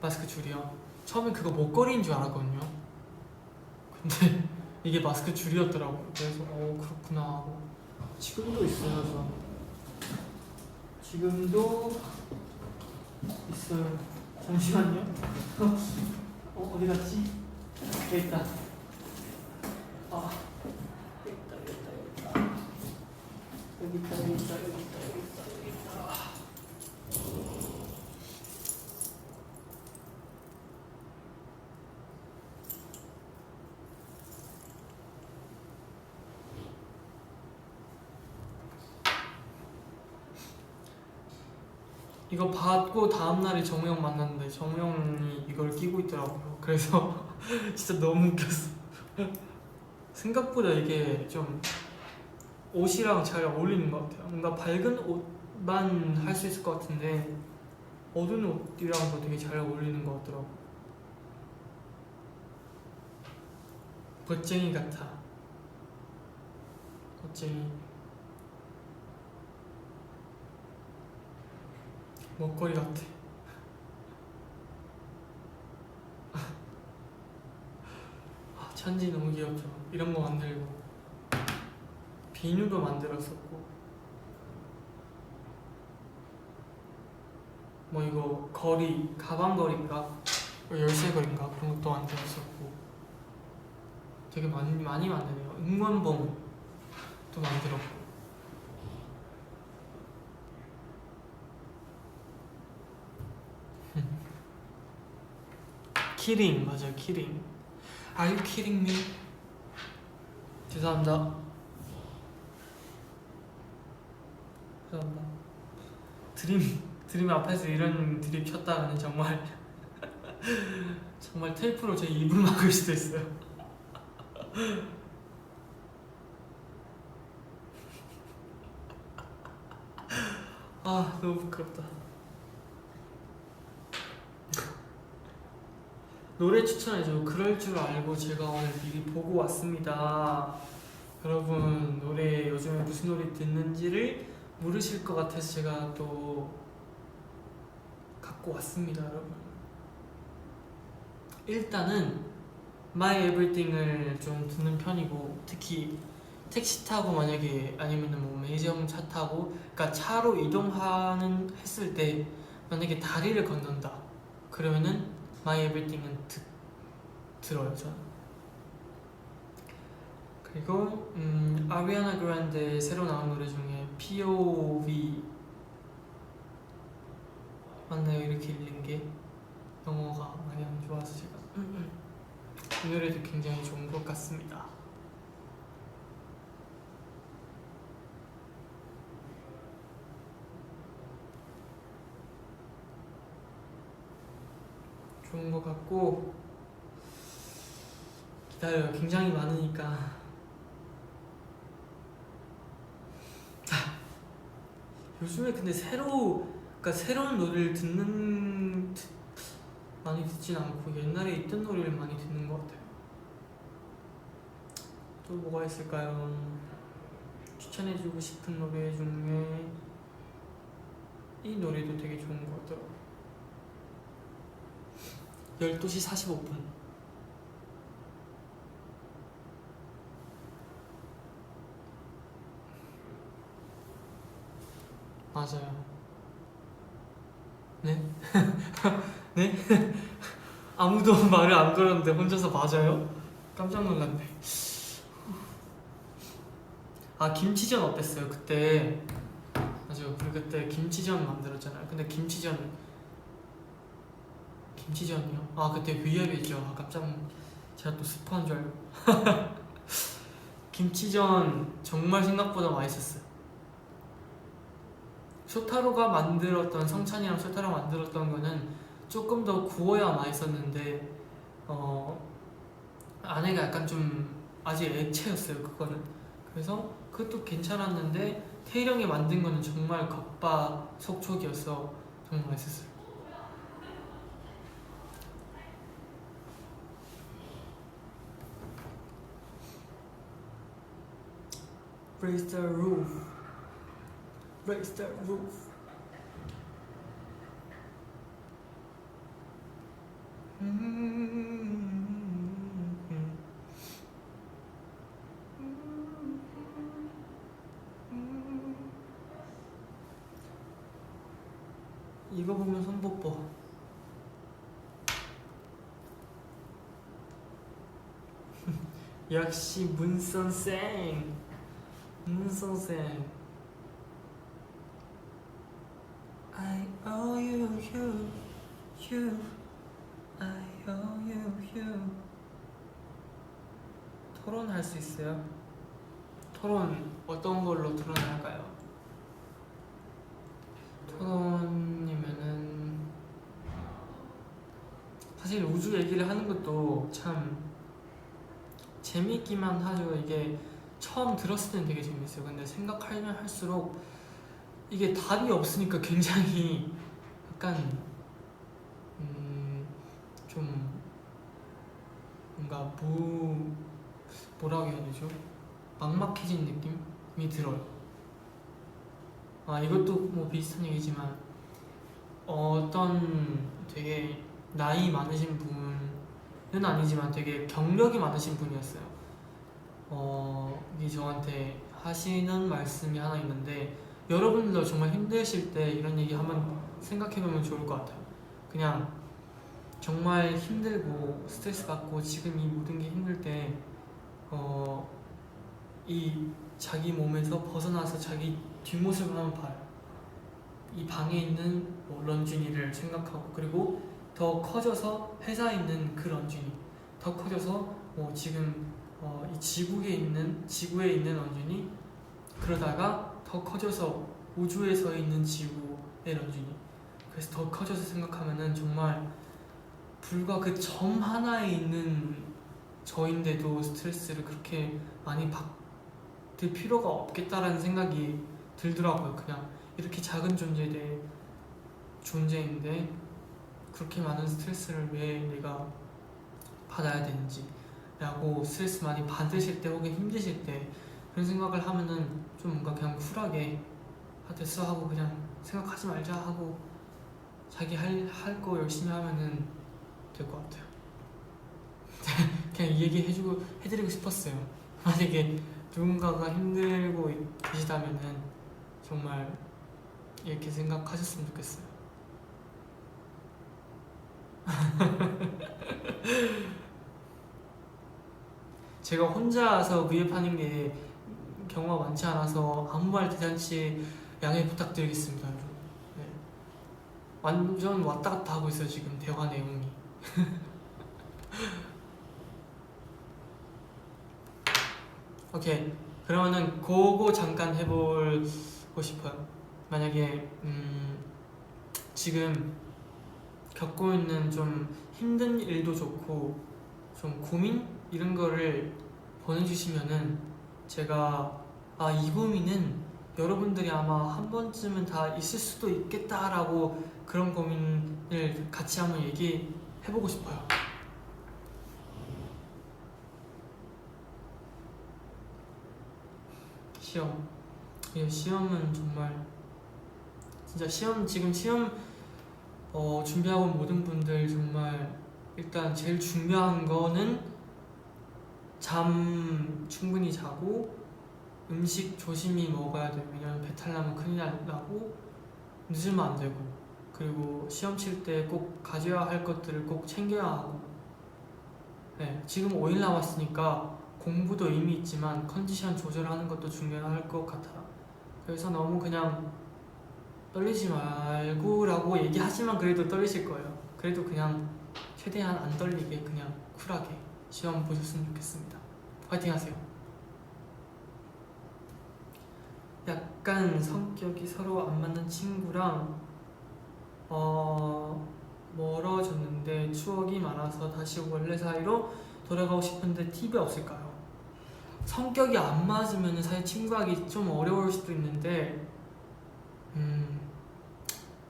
마스크 줄이요. 처음에 그거 목걸이인 줄 알았거든요. 근데 이게 마스크 줄이었더라고요. 그래서 그렇구나 하고 지금도 있어요. 저 지금도 있어요. 잠시만요. 어디 갔지? 여기 있다. 아 여기 있다 여기 있다 여기 있다 여기 있다 여기 있다 여기 있다 여기 있다. 이거 받고 다음날에 정우형 만났는데 정우형이 이걸 끼고 있더라고요. 그래서 진짜 너무 웃겼어. 생각보다 이게 좀 옷이랑 잘 어울리는 것 같아요. 뭔가 밝은 옷만 할 수 있을 것 같은데 어두운 옷이랑도 되게 잘 어울리는 것 같더라고. 멋쟁이 같아. 멋쟁이. 먹거리 같아. 천지 너무 귀엽죠. 이런 거 만들고 비누도 만들었었고, 뭐 이거 거리, 가방 거리인가 열쇠 거리인가 그런 것도 만들었었고 되게 많이 만드네요. 응원봉도 만들었고. 키링 맞아요. 키링. Are you kidding me? 죄송합니다. 죄송합니다. 드림 앞에서 이런 드립 쳤다가는 정말 정말 테이프로 제 입을 막을 수도 있어요. 아 너무 부끄럽다. 노래 추천해줘. 그럴 줄 알고 제가 오늘 미리 보고 왔습니다. 여러분 노래 요즘에 무슨 노래 듣는지를 물으실 것 같아서 제가 또 갖고 왔습니다. 여러분 일단은 My Everything을 좀 듣는 편이고, 특히 택시 타고 만약에 아니면은 뭐 매점 차 타고, 그러니까 차로 이동하는 했을 때 만약에 다리를 건넌다 그러면은 My Everything은 들어요 저는. 그리고 아리아나 그란데 새로 나온 노래 중에 POV 맞나요? 이렇게 읽는 게 영어가 많이 안 좋아서 제가 이 노래도 굉장히 좋은 것 같습니다. 좋은 것 같고, 기다려요. 굉장히 많으니까 요즘에 근데 그러니까 새로운 노래를 많이 듣진 않고 옛날에 있던 노래를 많이 듣는 것 같아요. 또 뭐가 있을까요? 추천해주고 싶은 노래 중에 이 노래도 되게 좋은 것 같더라고요. 12시 45분. 맞아요. 네? 네? 아무도 말을 안 걸었는데 혼자서 맞아요? 깜짝 놀랐네. 아, 김치전 어땠어요? 그때 맞아요. 우리 그때 김치전 만들었잖아요. 근데 김치전이요? 아, 그때 V앱이죠. 아, 제가 또 스포한 줄 알고. 김치전 정말 생각보다 맛있었어요. 성찬이랑 쇼타로가 만들었던 거는 조금 더 구워야 맛있었는데 안에가 약간 좀 아직 액체였어요. 그거는. 그래서 그것도 괜찮았는데 태일 형이 만든 거는 정말 겉바속촉이어서 정말 맛있었어요. Raise the roof. Raise the roof. 이거 보면 손뽀뽀. 역시 문선생. I owe you. I owe you. 토론할 수 있어요? 토론 어떤 걸로 토론할까요? 토론이면은 사실 우주 얘기를 하는 것도 참 재밌기만 하죠. 이게 처음 들었을 때는 되게 재밌어요. 근데 생각하면 할수록 이게 답이 없으니까 굉장히 약간 좀 뭔가 뭐라고 해야 되죠? 막막해진 느낌이 들어요. 아, 이것도 뭐 비슷한 얘기지만 어떤 되게 나이 많으신 분은 아니지만 되게 경력이 많으신 분이었어요. 이 저한테 하시는 말씀이 하나 있는데, 여러분들도 정말 힘드실 때 이런 얘기 한번 생각해보면 좋을 것 같아요. 그냥 정말 힘들고 스트레스 받고 지금 이 모든 게 힘들 때 이 자기 몸에서 벗어나서 자기 뒷모습을 한번 봐요. 이 방에 있는 런쥔이를 생각하고, 그리고 더 커져서 회사에 있는 그 런쥔이, 더 커져서 지금 이 지구에 있는 런쥔이, 그러다가 더 커져서 우주에서 있는 지구의 런쥔이, 그래서 더 커져서 생각하면은 정말 불과 그 점 하나에 있는 저인데도 스트레스를 그렇게 많이 받을 필요가 없겠다라는 생각이 들더라고요. 그냥 이렇게 작은 존재인데 그렇게 많은 스트레스를 왜 내가 받아야 되는지 라고, 스트레스 많이 받으실 때 혹은 힘드실 때 그런 생각을 하면은 좀 뭔가 그냥 쿨하게 됐어 하고 그냥 생각하지 말자 하고 자기 할 거 열심히 하면은 될 것 같아요. 그냥 이 얘기 해드리고 싶었어요. 만약에 누군가가 힘들고 계시다면은 정말 이렇게 생각하셨으면 좋겠어요. 제가 혼자서 V앱하는 게 경우가 많지 않아서 아무 말 대잔치 양해 부탁드리겠습니다. 네. 완전 왔다 갔다 하고 있어요 지금 대화 내용이. 오케이, 그러면은 그거 잠깐 해보고 싶어요. 만약에 지금 겪고 있는 좀 힘든 일도 좋고 좀 고민 이런 거를 보내주시면은 제가 이 고민은 여러분들이 아마 한 번쯤은 다 있을 수도 있겠다라고 그런 고민을 같이 한번 얘기해보고 싶어요. 시험. 시험은 정말 진짜 지금 시험 준비하고 온 모든 분들 정말 일단 제일 중요한 거는 잠 충분히 자고 음식 조심히 먹어야 돼요. 왜냐면 배탈 나면 큰일 나고 늦으면 안 되고, 그리고 시험 칠 때 꼭 가져야 할 것들을 꼭 챙겨야 하고. 네, 지금 5일 남았으니까 공부도 의미 있지만 컨디션 조절하는 것도 중요할 것 같아요. 그래서 너무 그냥 떨리지 말고라고 얘기하지만 그래도 떨리실 거예요. 그래도 그냥 최대한 안 떨리게 그냥 쿨하게 시험 보셨으면 좋겠습니다. 화이팅 하세요. 약간 성격이 서로 안 맞는 친구랑 멀어졌는데 추억이 많아서 다시 원래 사이로 돌아가고 싶은데 팁이 없을까요? 성격이 안 맞으면 사실 친구하기 좀 어려울 수도 있는데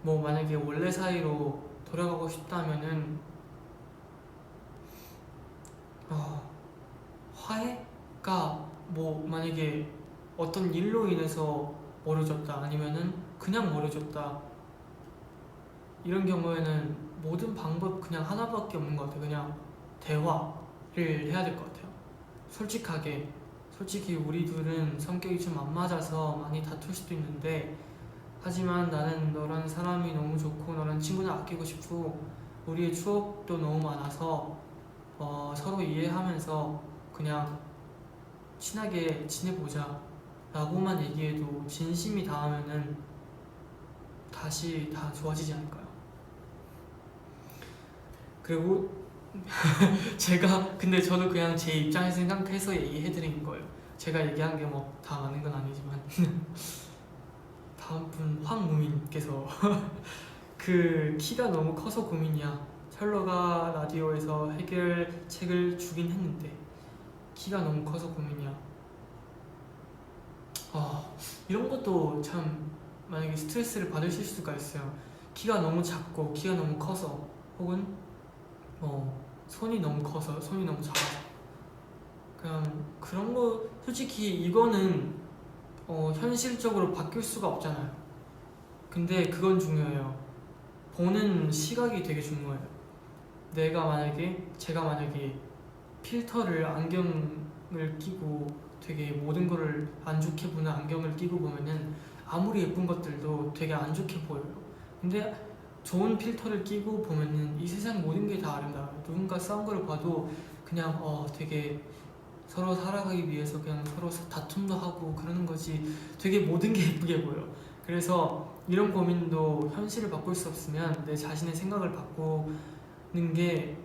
뭐 만약에 원래 사이로 돌아가고 싶다면은 화해가 뭐 만약에 어떤 일로 인해서 멀어졌다 아니면은 그냥 멀어졌다 이런 경우에는 모든 방법 그냥 하나밖에 없는 것 같아요. 그냥 대화를 해야 될 것 같아요. 솔직히 우리 둘은 성격이 좀 안 맞아서 많이 다툴 수도 있는데, 하지만 나는 너란 사람이 너무 좋고 너란 친구는 아끼고 싶고 우리의 추억도 너무 많아서 서로 이해하면서 그냥 친하게 지내보자 라고만 얘기해도 진심이 닿으면은 다시 다 좋아지지 않을까요? 그리고 근데 저도 그냥 제 입장에서 생각해서 얘기해드린 거예요. 제가 얘기한 게 뭐 다 맞는 건 아니지만 다음 분 황무민께서 그 키가 너무 커서 고민이야. 철러가 라디오에서 해결책을 주긴 했는데 키가 너무 커서 고민이야. 이런 것도 참 만약에 스트레스를 받으실 수가 있어요. 키가 너무 작고 키가 너무 커서, 혹은 손이 너무 커서 손이 너무 작아서, 그냥 그런 거 솔직히 이거는 현실적으로 바뀔 수가 없잖아요. 근데 그건 중요해요. 보는 시각이 되게 중요해요. 제가 만약에 필터를 안경을 끼고 되게 모든 거를 안 좋게 보는 안경을 끼고 보면은 아무리 예쁜 것들도 되게 안 좋게 보여요. 근데 좋은 필터를 끼고 보면은 이 세상 모든 게 다 아름다워요. 누군가 싸운 걸 봐도 그냥 되게 서로 살아가기 위해서 그냥 서로 다툼도 하고 그러는 거지, 되게 모든 게 예쁘게 보여. 그래서 이런 고민도 현실을 바꿀 수 없으면 내 자신의 생각을 바꾸는 게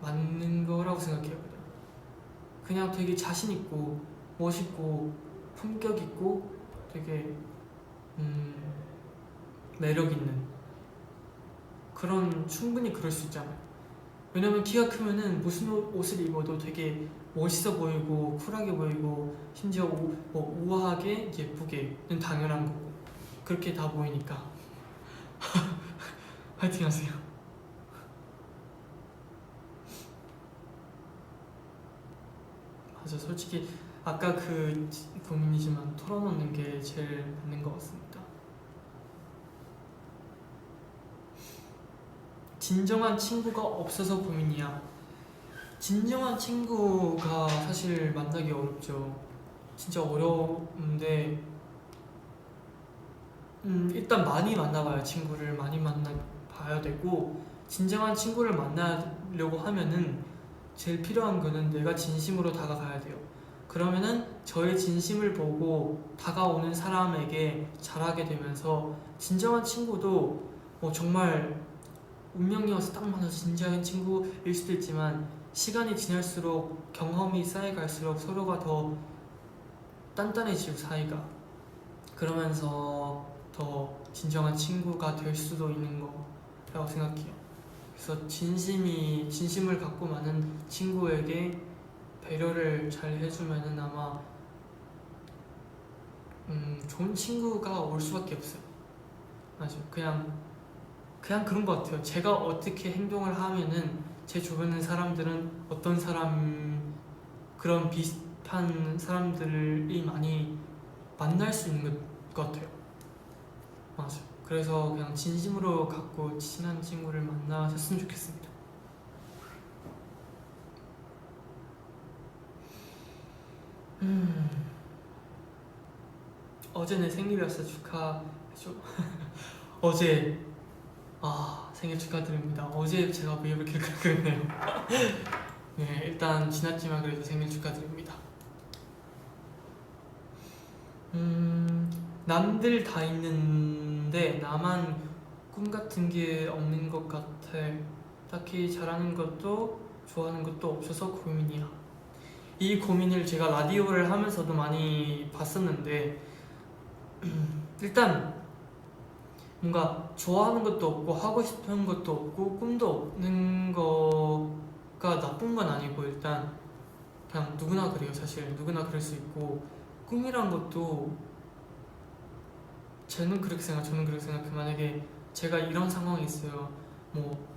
맞는 거라고 생각해요. 그냥 되게 자신 있고 멋있고 품격 있고 되게 매력 있는 그런, 충분히 그럴 수 있잖아요. 왜냐면 키가 크면은 무슨 옷을 입어도 되게 멋있어 보이고 쿨하게 보이고 심지어 우아하게 예쁘게는 당연한 거고, 그렇게 다 보이니까 화이팅 하세요. 맞아, 솔직히 아까 그 고민이지만 털어놓는 게 제일 맞는 것 같습니다. 진정한 친구가 없어서 고민이야. 진정한 친구가 사실 만나기 어렵죠. 진짜 어려운데 일단 많이 만나봐요. 친구를 많이 만나봐야 되고, 진정한 친구를 만나려고 하면은 제일 필요한 거는 내가 진심으로 다가가야 돼요. 그러면은 저의 진심을 보고 다가오는 사람에게 잘하게 되면서 진정한 친구도 정말 운명이어서 딱 만나서 진정한 친구일 수도 있지만, 시간이 지날수록 경험이 쌓여갈수록 서로가 더 단단해지고 사이가, 그러면서 더 진정한 친구가 될 수도 있는 거라고 생각해요. 그래서 진심을 갖고 많은 친구에게 배려를 잘 해주면은 아마 좋은 친구가 올 수밖에 없어요. 맞아요. 그냥 그런 것 같아요. 제가 어떻게 행동을 하면은 제 주변의 사람들은 어떤 사람 그런 비슷한 사람들이 많이 만날 수 있는 것 같아요. 맞아요. 그래서 그냥 진심으로 갖고 친한 친구를 만나셨으면 좋겠습니다. 어제 내 생일이었어. 축하해줘. 어제 생일 축하드립니다. 어제 제가 왜 이렇게 그랬네요. 네, 일단 지났지만 그래도 생일 축하드립니다. 남들 다 있는데 나만 꿈 같은 게 없는 것 같아. 딱히 잘하는 것도 좋아하는 것도 없어서 고민이야. 이 고민을 제가 라디오를 하면서도 많이 봤었는데 일단 뭔가 좋아하는 것도 없고 하고 싶은 것도 없고 꿈도 없는 거가 나쁜 건 아니고 일단 그냥 누구나 그래요. 사실 누구나 그럴 수 있고 꿈이란 것도 저는 그렇게 생각해. 만약에 제가 이런 상황이 있어요. 뭐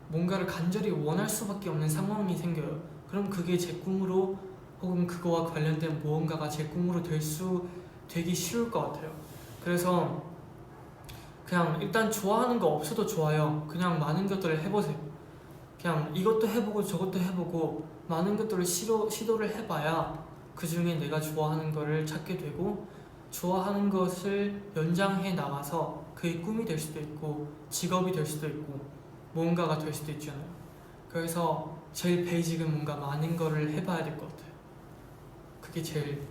뭔가를 간절히 원할 수밖에 없는 상황이 생겨요. 그럼 그게 제 꿈으로 혹은 그거와 관련된 무언가가 제 꿈으로 되기 쉬울 것 같아요. 그래서 그냥 일단 좋아하는 거 없어도 좋아요. 그냥 많은 것들을 해보세요. 그냥 이것도 해보고 저것도 해보고 많은 것들을 시도를 해봐야 그 중에 내가 좋아하는 거를 찾게 되고 좋아하는 것을 연장해 나가서 그게 꿈이 될 수도 있고 직업이 될 수도 있고 무언가가 될 수도 있잖아요. 그래서 제일 베이직은 뭔가 많은 거를 해봐야 될 것 같아요. 그게 제일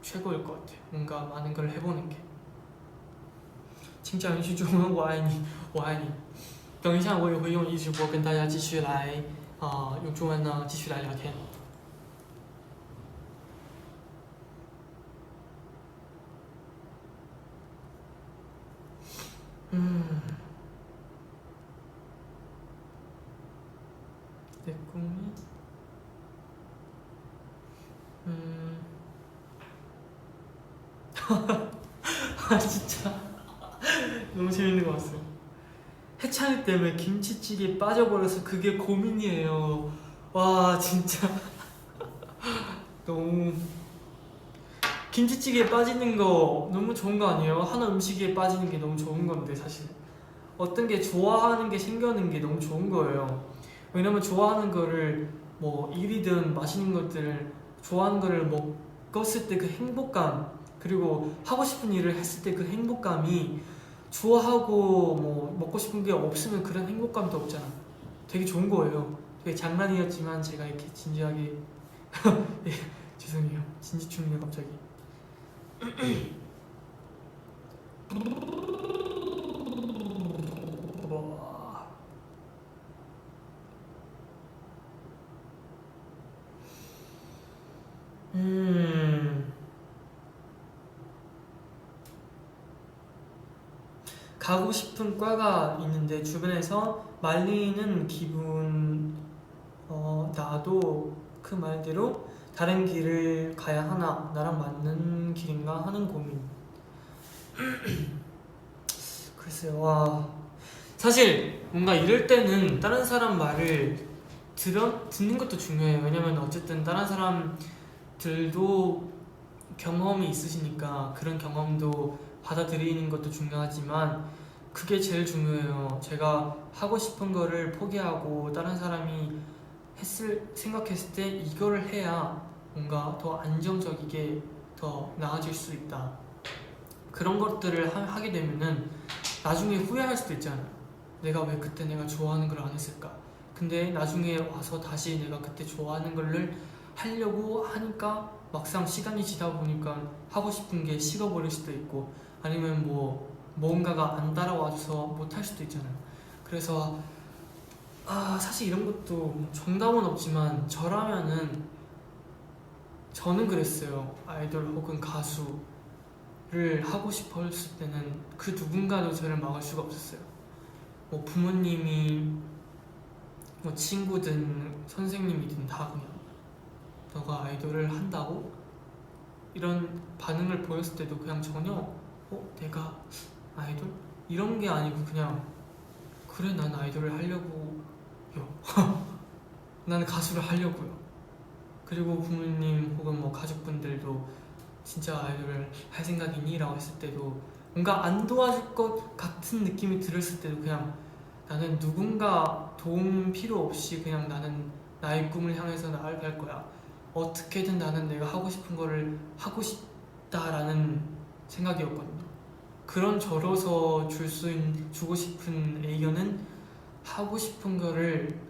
최고일 것 같아요. 뭔가 많은 걸 해보는 게. 请讲一句中文，我爱你，我爱你。等一下，我也会用一直播跟大家继续来用中文呢继续来聊天。내 꿈이 진짜 너무 재밌는 것 같아요. 해찬이 때문에 김치찌개에 빠져버려서 그게 고민이에요. 와 진짜 너무 김치찌개에 빠지는 거 너무 좋은 거 아니에요? 하나 음식에 빠지는 게 너무 좋은 건데 사실 어떤 게 좋아하는 게 생겨는 게 너무 좋은 거예요. 왜냐면 좋아하는 거를 뭐 일이든 맛있는 것들을 좋아하는 거를 먹었을 때 그 행복감 그리고 하고 싶은 일을 했을 때 그 행복감이 좋아하고 뭐 먹고 싶은 게 없으면 그런 행복감도 없잖아. 되게 좋은 거예요. 되게 장난이었지만 제가 이렇게 진지하게 예, 죄송해요. 진지충이네 갑자기. 가고 싶은 과가 있는데 주변에서 말리는 기분 나도 그 말대로 다른 길을 가야 하나 나랑 맞는 길인가 하는 고민. 글쎄요. 와 사실 뭔가 이럴 때는 다른 사람 말을 듣는 것도 중요해요. 왜냐면 어쨌든 다른 사람들도 경험이 있으시니까 그런 경험도 받아들이는 것도 중요하지만 그게 제일 중요해요. 제가 하고 싶은 거를 포기하고 다른 사람이 생각했을 때 이거를 해야 뭔가 더 안정적이게 더 나아질 수 있다. 그런 것들을 하게 되면은 나중에 후회할 수도 있잖아요. 내가 왜 그때 내가 좋아하는 걸 안 했을까? 근데 나중에 와서 다시 내가 그때 좋아하는 거를 하려고 하니까 막상 시간이 지다 보니까 하고 싶은 게 식어버릴 수도 있고 아니면 뭐 뭔가가 안 따라와줘서 못할 수도 있잖아요. 그래서 사실 이런 것도 정답은 없지만 저는 그랬어요. 아이돌 혹은 가수를 하고 싶어 했을 때는 그 누군가도 저를 막을 수가 없었어요. 뭐 부모님이 뭐 친구든 선생님이든 다 그냥 너가 아이돌을 한다고? 이런 반응을 보였을 때도 그냥 전혀 내가 아이돌? 이런 게 아니고 그냥 그래 난 아이돌을 하려고요. 나는 가수를 하려고요. 그리고 부모님 혹은 뭐 가족분들도 진짜 아이돌을 할 생각이니? 라고 했을 때도 뭔가 안 도와줄 것 같은 느낌이 들었을 때도 그냥 나는 누군가 도움 필요 없이 그냥 나는 나의 꿈을 향해서 나아갈 거야. 어떻게든 나는 내가 하고 싶은 거를 하고 싶다라는 생각이었거든요. 그런 저로서 주고 싶은 의견은 하고 싶은 거를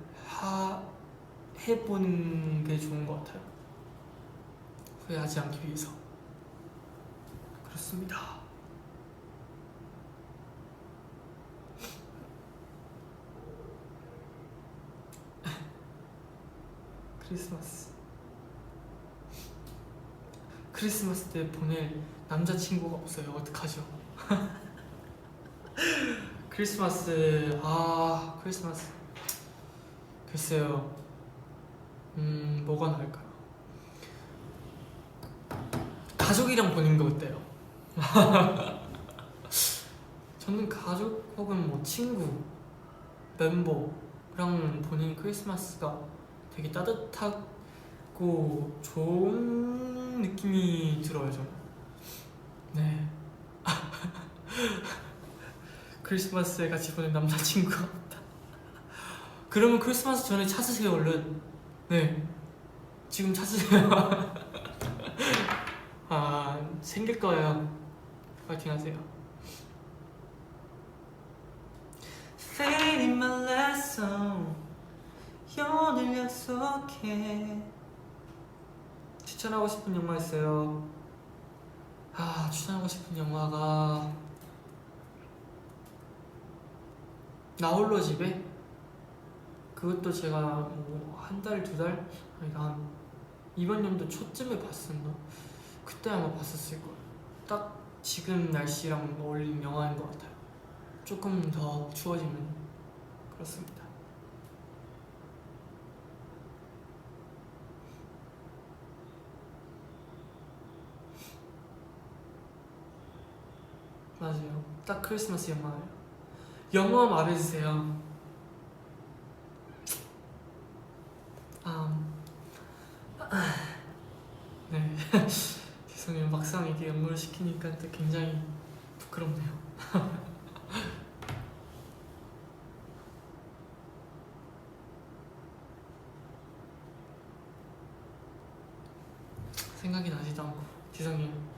해보는 게 좋은 것 같아요. 후회하지 않기 위해서. 그렇습니다. 크리스마스 때 보낼 남자친구가 없어요. 어떡하죠? 크리스마스 글쎄요. 뭐가 나을까요? 가족이랑 보는 거 어때요? 저는 가족 혹은 뭐 친구, 멤버랑 보는 크리스마스가 되게 따뜻하고 좋은 느낌이 들어요. 저는. 네. 크리스마스에 같이 보낸 남자친구가 없다. 그러면 크리스마스 전에 찾으세요. 얼른. 네, 지금 찾으세요. 생길 거예요. 파이팅 하세요. Fate in my lesson, 오늘 약속해. 추천하고 싶은 영화 있어요. 추천하고 싶은 영화가 나 홀로 집에? 그것도 제가 뭐 한 달, 두 달? 아니 이번 연도 초쯤에 봤었나? 그때 아마 봤었을 거예요. 딱 지금 날씨랑 어울리는 영화인 것 같아요. 조금 더 추워지면. 그렇습니다. 맞아요. 딱 크리스마스 영화예요. 영화 말해주세요. 네. 죄송해요. 막상 이게 연구를 시키니까 또 굉장히 부끄럽네요. 생각이 나지도 않고 죄송해요.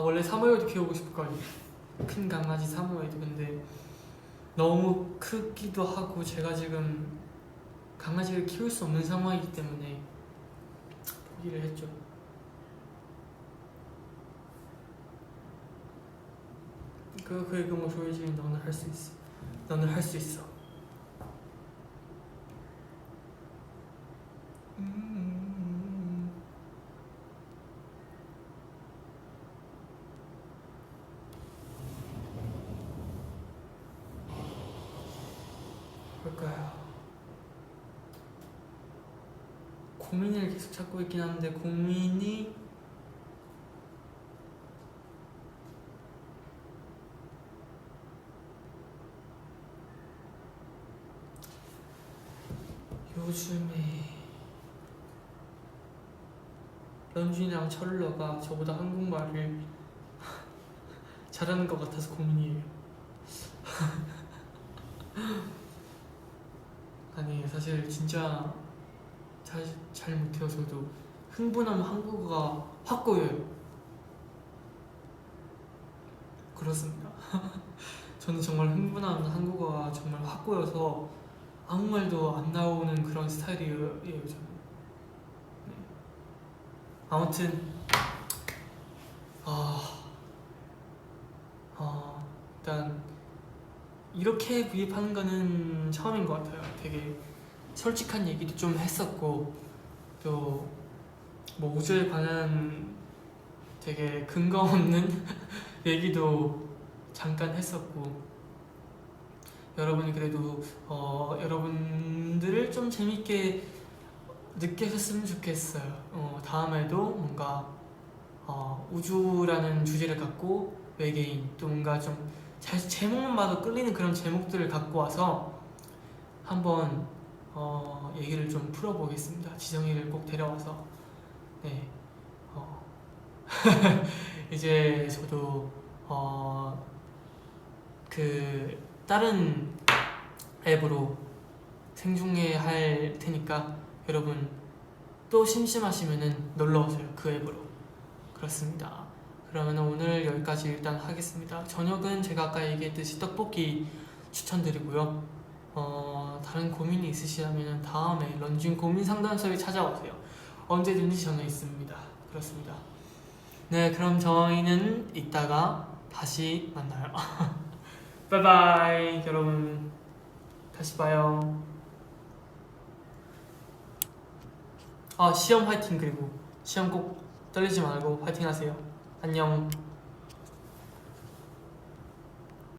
원래 사모예드 키우고 싶거든요. 큰 강아지 사모예드. 근데 너무 크기도 하고 제가 지금 강아지를 키울 수 없는 상황이기 때문에 포기를 했죠. 그에게 뭐 조이지. 너는 할 수 있어. 너는 할 수 있어. 뭘까요? 고민을 계속 찾고 있긴 한데 고민이 요즘에 런쥔이랑 철러가 저보다 한국말을 잘하는 것 같아서 고민이에요. 아니 사실 진짜 잘 못해서도 흥분하면 한국어가 확 꼬여요. 그렇습니다. 저는 정말 흥분하면 한국어가 정말 확 꼬여서 아무 말도 안 나오는 그런 스타일이에요. 저는. 네. 아무튼 일단 이렇게 구입하는 거는 처음인 것 같아요. 되게 솔직한 얘기도 좀 했었고 또 뭐 우주에 관한 되게 근거 없는 얘기도 잠깐 했었고, 여러분이 그래도 여러분들을 좀 재밌게 느끼셨으면 좋겠어요. 다음에도 뭔가 우주라는 주제를 갖고 외계인, 또 뭔가 좀 제목만 봐도 끌리는 그런 제목들을 갖고 와서 한번 얘기를 좀 풀어보겠습니다. 지성이를 꼭 데려와서. 네. 이제 저도 그 다른 앱으로 생중계 할 테니까 여러분 또 심심하시면은 놀러오세요. 그 앱으로. 그렇습니다. 그러면 오늘 여기까지 일단 하겠습니다. 저녁은 제가 아까 얘기했듯이 떡볶이 추천드리고요. 다른 고민이 있으시다면 다음에 런쥔 고민 상담소에 찾아오세요. 언제든지 저는 있습니다. 그렇습니다. 네, 그럼 저희는 이따가 다시 만나요. 바이바이 여러분, 다시 봐요. 시험 화이팅. 그리고 시험 꼭 떨리지 말고 화이팅 하세요. 안녕.